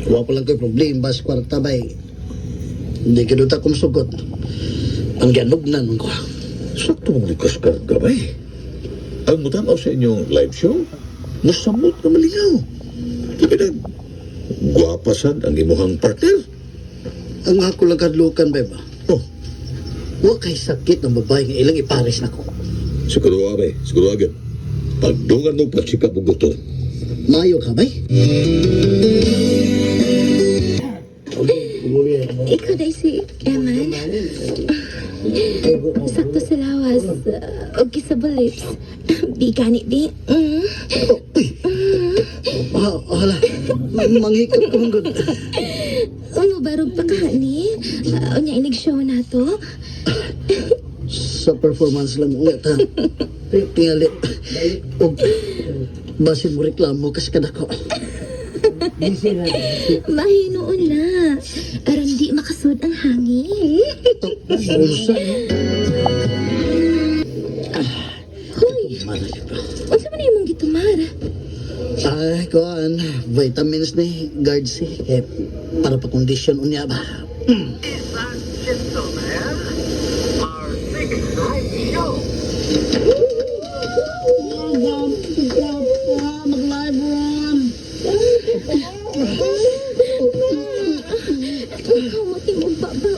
Wala pa lang ko'y problema sa kwarta bay. Hindi ka doon akong sugot. Ang ganugnan ko. Sakto mong likas karga ba eh. Ang mutanaw sa inyong live show, nasamot na malingaw. Pinag, guwapasan ang imuhang partner. Ang ako lang kadlukan bay ba? Oh, Huwag kay sakit ng babae nga ilang ipares na ko. siguro abay, siguro agad. Pagdungan mo pagsikap mo gusto. Mayo ka bay? Ikaw dahil si Eman. Sakto sa lawas. O kissable lips. Bigani, bi. Hala, manghikap ko hanggang. Ano, barog pa ka ni? Unya inig show na to? Sa performance lang ulit ha. Tingali. O, basin mo reklamo kasi kadako. Mahinoon na. Aram di makasud ang hangin. Unsa? Hoy, unsa man imong gitumar? Ay, kuan, vitamins ni guard si para pa kondisyon unya ba. Ikaw mo timong baba.